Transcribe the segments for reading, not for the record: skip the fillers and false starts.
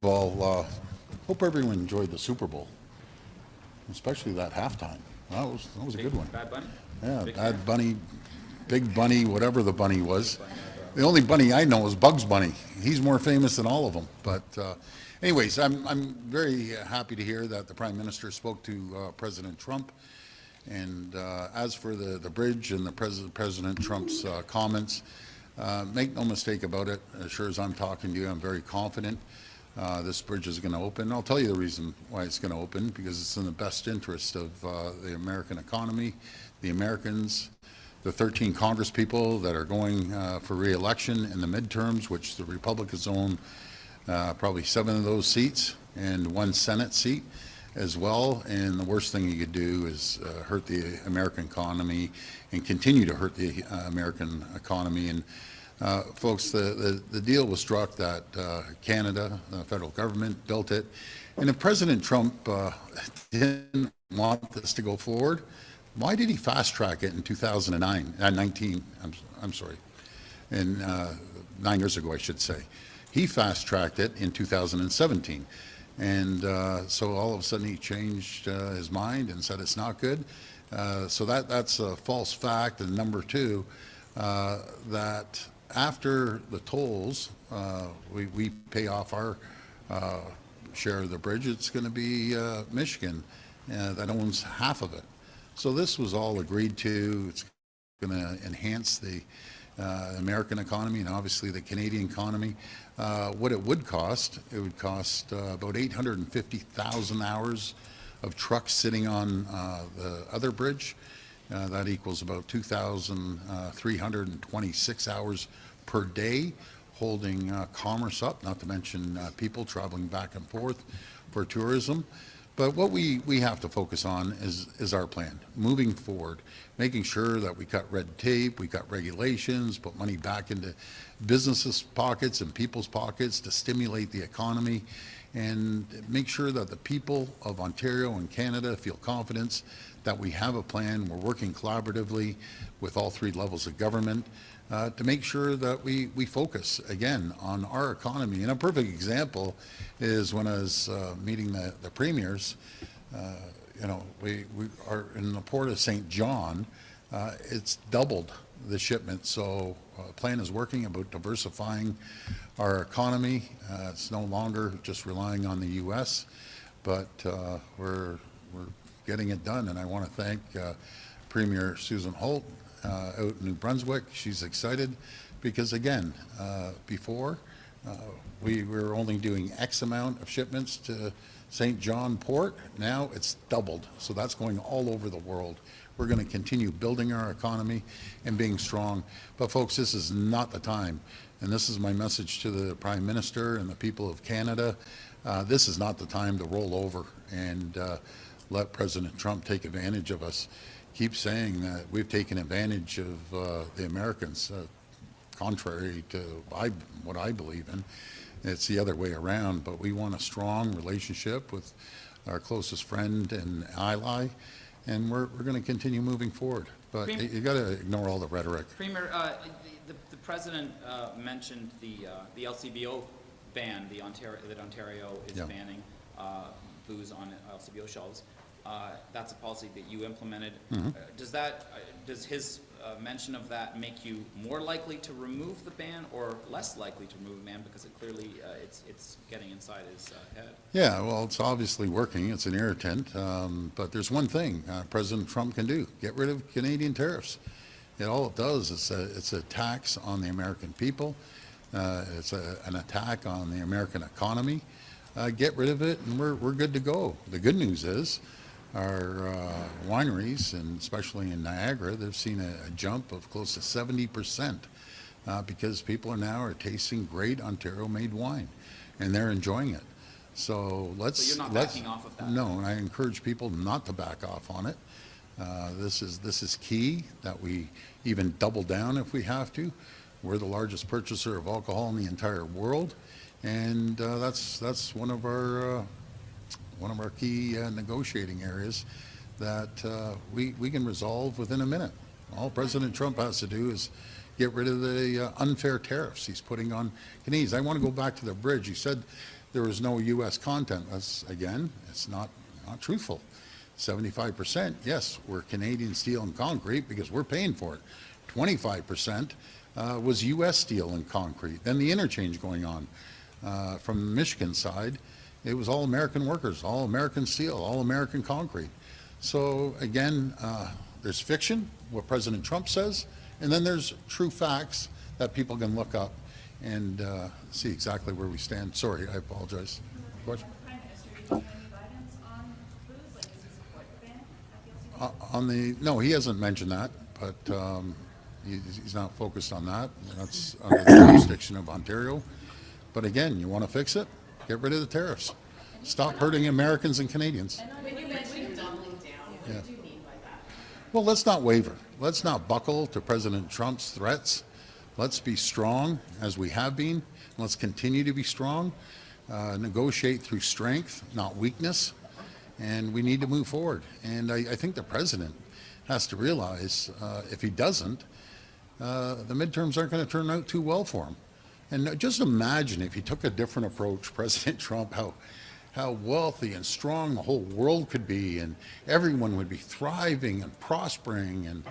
all, hope everyone enjoyed the Super Bowl, especially that halftime. That was a good one. Bad Bunny? Yeah, Big Bad fan? Bunny, Big Bunny, whatever the bunny was. The only bunny I know is Bugs Bunny. He's more famous than all of them. But anyways, I'm very happy to hear that the Prime Minister spoke to President Trump. And as for the bridge and the President Trump's comments, make no mistake about it, as sure as I'm talking to you, I'm very confident this bridge is going to open. I'll tell you the reason why it's going to open, because it's in the best interest of the American economy, the Americans, the 13 Congress people that are going for re-election in the midterms, which the Republicans own probably 7 of those seats and 1 Senate seat as well. And the worst thing you could do is hurt the American economy and continue to hurt the American economy. And folks, the deal was struck that Canada, the federal government, built it. And if President Trump didn't want this to go forward, why did he fast track it in 2019? I'm sorry, and 9 years ago, I should say. He fast tracked it in 2017. And so all of a sudden he changed his mind and said it's not good. So that's a false fact. And number two, that after the tolls, we pay off our share of the bridge. It's going to be Michigan that owns half of it. So this was all agreed to. It's going to enhance the American economy and obviously the Canadian economy. What it would cost about 850,000 hours of trucks sitting on the other bridge. That equals about 2,326 hours per day, holding commerce up, not to mention people traveling back and forth for tourism. But what we have to focus on is our plan, moving forward, making sure that we cut red tape, we cut regulations, put money back into businesses' pockets and people's pockets to stimulate the economy, and make sure that the people of Ontario and Canada feel confidence that we have a plan. We're working collaboratively with all 3 levels of government to make sure that we focus again on our economy. And a perfect example is when I was meeting the premiers. We are in the port of St. John. It's doubled the shipment, so plan is working about diversifying our economy. It's no longer just relying on the U.S., but we're getting it done. And I want to thank Premier Susan Holt out in New Brunswick. She's excited because, again, before we were only doing X amount of shipments to St. John Port. Now it's doubled, so that's going all over the world. We're going to continue building our economy and being strong. But folks, this is not the time, and this is my message to the Prime Minister and the people of Canada. This is not the time to roll over and let President Trump take advantage of us. Keep saying that we've taken advantage of the Americans, contrary to what I believe in. It's the other way around, but we want a strong relationship with our closest friend and ally, and we're going to continue moving forward. But you got to ignore all the rhetoric. Premier, the President mentioned the LCBO ban, that Ontario is banning booze on LCBO shelves. That's a policy that you implemented. Does his mention of that make you more likely to remove the ban or less likely to remove the ban, because it clearly it's getting inside his head? Yeah, well, it's obviously working. It's an irritant, but there's one thing President Trump can do: get rid of Canadian tariffs. All it does is it's a tax on the American people. It's an attack on the American economy. Get rid of it, and we're good to go. The good news is our wineries, and especially in Niagara, they've seen a jump of close to 70% because people are tasting great Ontario-made wine, and they're enjoying it. So So you're not backing off of that? No, and I encourage people not to back off on it. This is key that we even double down if we have to. We're the largest purchaser of alcohol in the entire world, and that's one of our key negotiating areas that we can resolve within a minute. All President Trump has to do is get rid of the unfair tariffs he's putting on Canadians. I want to go back to the bridge. He said there was no U.S. content. That's, again, it's not truthful. 75%, yes, we're Canadian steel and concrete because we're paying for it. 25% was U.S. steel and concrete. Then the interchange going on from the Michigan side, it was all American workers, all American steel, all American concrete. So again, there's fiction, what President Trump says, and then there's true facts that people can look up and see exactly where we stand. Sorry, I apologize. Question? Prime Minister, do you have any guidance on booze? Like, does he support the ban at the LCBO? No, he hasn't mentioned that, but he's not focused on that. That's under the jurisdiction of Ontario. But again, you want to fix it? Get rid of the tariffs. Stop hurting Americans and Canadians. When you mentioned doubling down, what do you mean by that? Well, let's not waver. Let's not buckle to President Trump's threats. Let's be strong as we have been. Let's continue to be strong. Negotiate through strength, not weakness. And we need to move forward. And I think the president has to realize if he doesn't, the midterms aren't going to turn out too well for him. And just imagine if he took a different approach, President Trump, how wealthy and strong the whole world could be, and everyone would be thriving and prospering.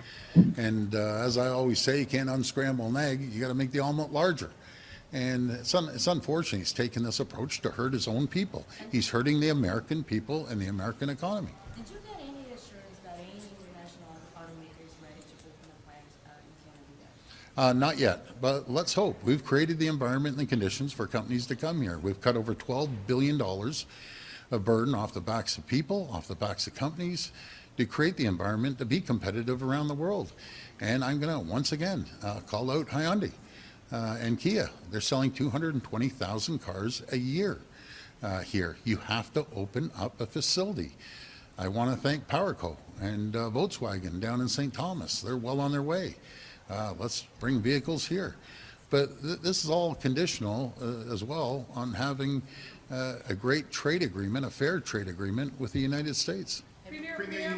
And as I always say, you can't unscramble an egg, you got to make the omelet larger. And it's unfortunate he's taken this approach to hurt his own people. He's hurting the American people and the American economy. Did you get any assurance that any international automakers ready to open a plant in Canada yet? Not yet, but let's hope. We've created the environment and the conditions for companies to come here. We've cut over $12 billion of burden off the backs of people, off the backs of companies, to create the environment to be competitive around the world. And I'm going to, once again, call out Hyundai and Kia. They're selling 220,000 cars a year here. You have to open up a facility. I want to thank PowerCo and Volkswagen down in St. Thomas. They're well on their way. Let's bring vehicles here. But this is all conditional as well on having a great trade agreement, a fair trade agreement with the United States. Premier, you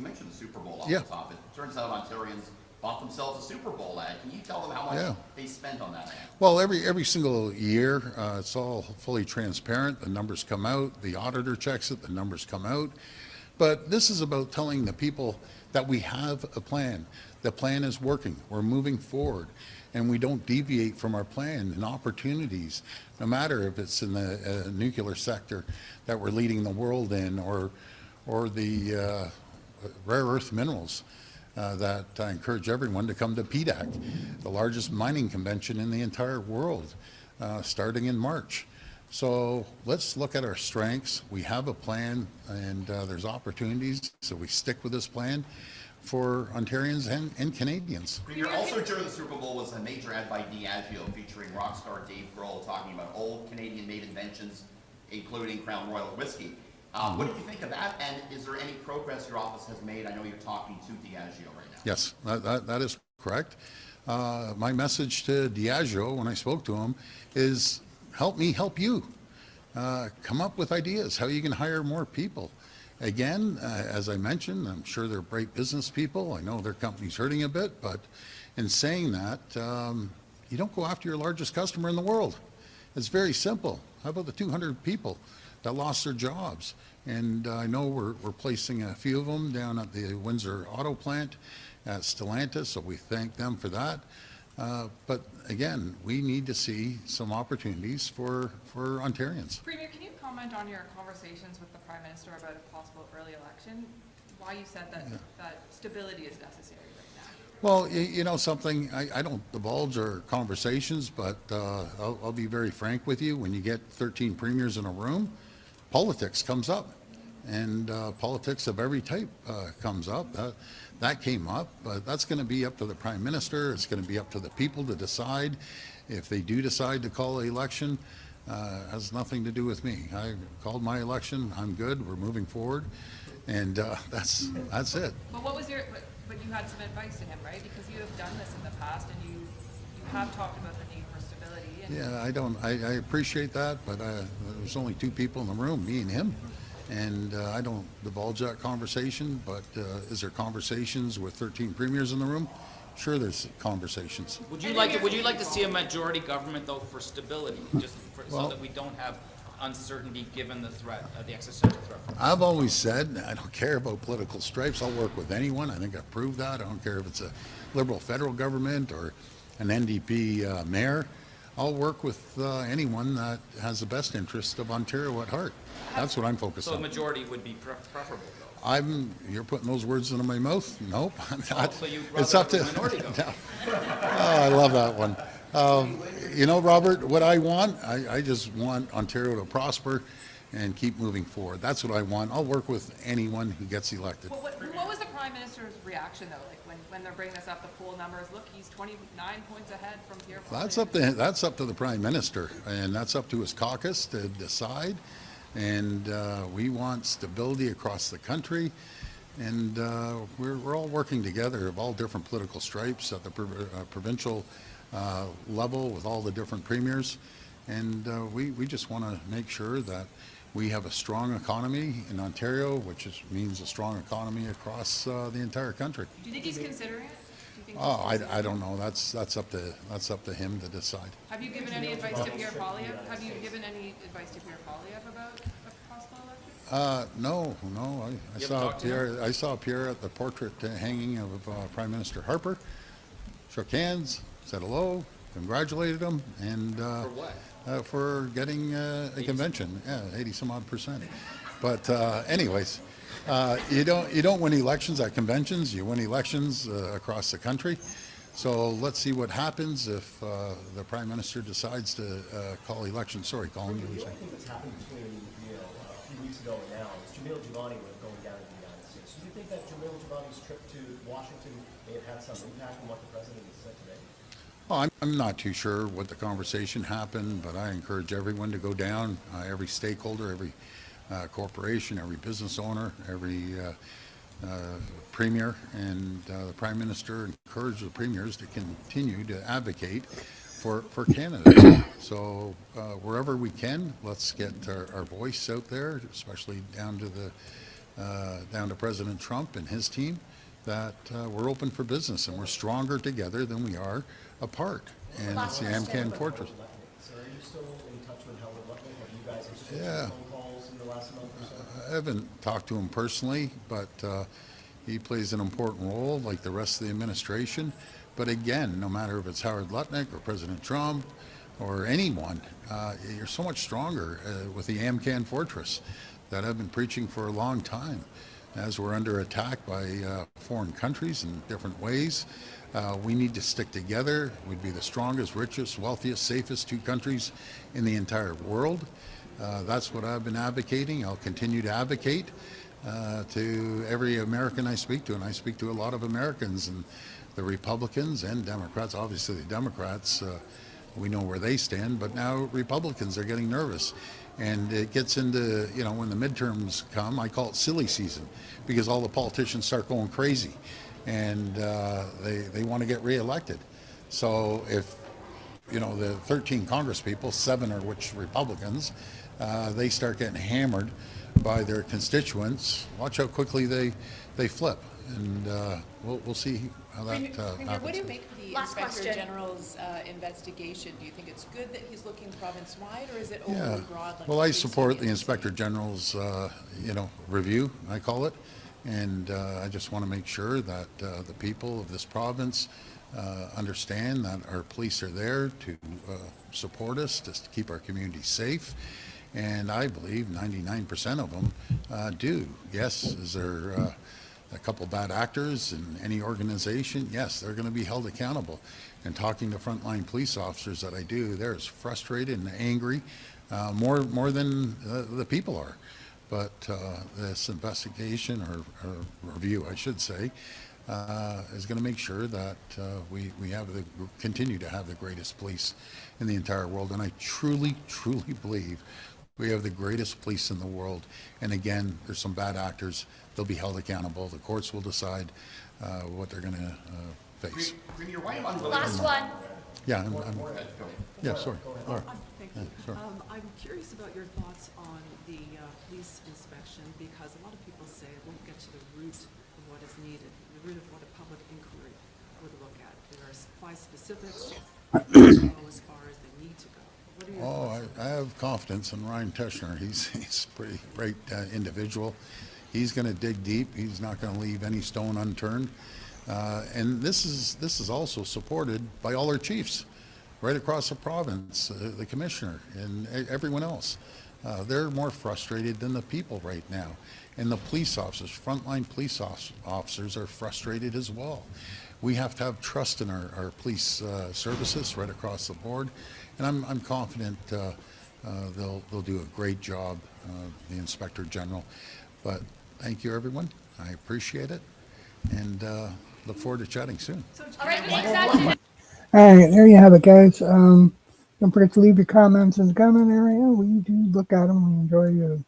mentioned the Super Bowl off Yeah. the top. It turns out Ontarians bought themselves a Super Bowl ad. Can you tell them how much Yeah. they spent on that ad? Well, every single year, it's all fully transparent. The numbers come out. The auditor checks it. The numbers come out. But this is about telling the people that we have a plan. The plan is working. We're moving forward. And we don't deviate from our plan and opportunities, no matter if it's in the nuclear sector that we're leading the world in, or the rare earth minerals that I encourage everyone to come to PDAC, the largest mining convention in the entire world, starting in March. So let's look at our strengths. We have a plan, and there's opportunities, so we stick with this plan for Ontarians and Canadians. Premier, also during the Super Bowl was a major ad by Diageo featuring rock star Dave Grohl talking about old Canadian-made inventions, including Crown Royal whiskey. What do you think of that, and is there any progress your office has made? I know you're talking to Diageo right now. Yes, that is correct. My message to Diageo when I spoke to him is, help me help you. Come up with ideas how you can hire more people. Again, as I mentioned, I'm sure they're great business people. I know their company's hurting a bit, but in saying that, you don't go after your largest customer in the world. It's very simple. How about the 200 people that lost their jobs? And I know we're placing a few of them down at the Windsor Auto Plant at Stellantis, so we thank them for that. But again, we need to see some opportunities for Ontarians. Premier, can you comment on your conversations with the Prime Minister about a possible early election? Why you said that stability is necessary right now? Well, you know something, I don't divulge our conversations, but I'll be very frank with you. When you get 13 premiers in a room, politics comes up, and politics of every type comes up. That came up, but that's going to be up to the Prime Minister. It's going to be up to the people to decide. If they do decide to call an election, has nothing to do with me. I called my election. I'm good. We're moving forward, and that's it. But but you had some advice to him, right? Because you have done this in the past, and you have talked about the need for stability. And Yeah, I appreciate that, but there's only two people in the room, me and him. And I don't divulge that conversation, but is there conversations with 13 premiers in the room? sure there's conversations. Would you like to see a majority government though for stability, just for, so that we don't have uncertainty given the threat, the existential threat? I've always said, I don't care about political stripes. I'll work with anyone. I think I've proved that. I don't care if it's a Liberal federal government or an NDP mayor. I'll work with anyone that has the best interest of Ontario at heart. That's what I'm focused So a on. majority would be preferable though. You're putting those words into my mouth? Nope, I'm not. So you'd It's rather up to. have a minority though? Oh, I love that one. You know, Robert, what I want, I just want Ontario to prosper and keep moving forward. That's what I want. I'll work with anyone who gets elected. Well, what was the Prime Minister's reaction though, like when they're bringing this up, the poll numbers, look, he's 29 points ahead from Pierre Poilievre. That's up to the Prime Minister, and that's up to his caucus to decide. And we want stability across the country, and we're all working together of all different political stripes at the provincial level with all the different premiers. And we just want to make sure that we have a strong economy in Ontario, which means a strong economy across the entire country. Do you think he's considering it? Do you think Oh, I don't know. That's up to him to decide. Have you given any advice to Pierre Poilievre? Have you given any advice to Pierre Poilievre about a possible election? No. I You saw haven't talked to him? Pierre. I saw Pierre at the portrait hanging of Prime Minister Harper. Shook hands, said hello, congratulated him, and For what? for getting a convention. Yeah, 80 some odd %. But anyways, you don't win elections at conventions. You win elections across the country. So let's see what happens if the Prime Minister decides to call elections. Sorry, Colin. You were The saying. only thing that's happened between, a few weeks ago and now is Jamil Jivani was going down to the United States. Do you think that Jamil Jivani's trip to Washington may have had some impact on what the president has said today? Well, I'm not too sure what the conversation happened, but I encourage everyone to go down, every stakeholder, every corporation, every business owner, every premier, and the Prime Minister encouraged the premiers to continue to advocate for Canada. So wherever we can, let's get our voice out there, especially down to President Trump and his team, that we're open for business and we're stronger together than we are apart. And it's the Amcan Fortress. So are you still in touch with Howard Lutnick? Have you guys exchanged Yeah. phone calls in the last month or so? I haven't talked to him personally, but he plays an important role like the rest of the administration. But again, no matter if it's Howard Lutnick or President Trump or anyone, you're so much stronger with the Amcan Fortress that I've been preaching for a long time. As we're under attack by foreign countries in different ways, we need to stick together. We'd be the strongest, richest, wealthiest, safest two countries in the entire world. That's what I've been advocating. I'll continue to advocate to every American I speak to, and I speak to a lot of Americans, and the Republicans and Democrats. Obviously the Democrats, we know where they stand, but now Republicans are getting nervous. And it gets into, when the midterms come, I call it silly season, because all the politicians start going crazy, and they want to get reelected. So if, the 13 Congress people, 7 are which Republicans, they start getting hammered by their constituents, watch how quickly they flip. And we'll see how that Premier, what do you happens. make of the Last Inspector question. General's investigation? Do you think it's good that he's looking province-wide, or is it Yeah. overly broad? Like Well, I we've support seen the in Inspector General's, review, I call it. And I just want to make sure that the people of this province understand that our police are there to support us, to keep our communities safe. And I believe 99% of them do. Yes, is there a couple bad actors in any organization? Yes, they're going to be held accountable. And talking to frontline police officers that I do, they're as frustrated and angry, more than the people are. But this investigation, or review, I should say, is going to make sure that we continue to have the greatest police in the entire world. And I truly, truly believe we have the greatest police in the world. And again, there's some bad actors. They'll be held accountable. The courts will decide what they're going to face. Premier, why am I Last one. Yeah, yeah, sorry. Laura. Thank Yeah, you. sure. I'm curious about your thoughts on the police inspection, because a lot of people say it won't get to the root of what is needed, the root of what a public inquiry would look at? There are supply specifics, go as far as they need to go. What are your Oh, thoughts? I have confidence in Ryan Teschner. He's a pretty great individual. He's going to dig deep. He's not going to leave any stone unturned. And this is also supported by all our chiefs right across the province, the commissioner and everyone else. They're more frustrated than the people right now. And the police officers, frontline police officers are frustrated as well. We have to have trust in our police services right across the board. And I'm confident they'll do a great job, the Inspector General. But thank you, everyone. I appreciate it. And look forward to chatting soon. All right, thanks, that's it. All right, there you have it, guys. Don't forget to leave your comments in the comment area. We do look at them. We enjoy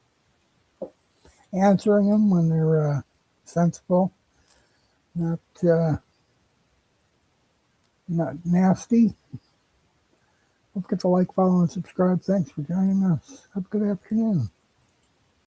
answering them when they're sensible, not nasty. Don't forget to like, follow, and subscribe. Thanks for joining us. Have a good afternoon.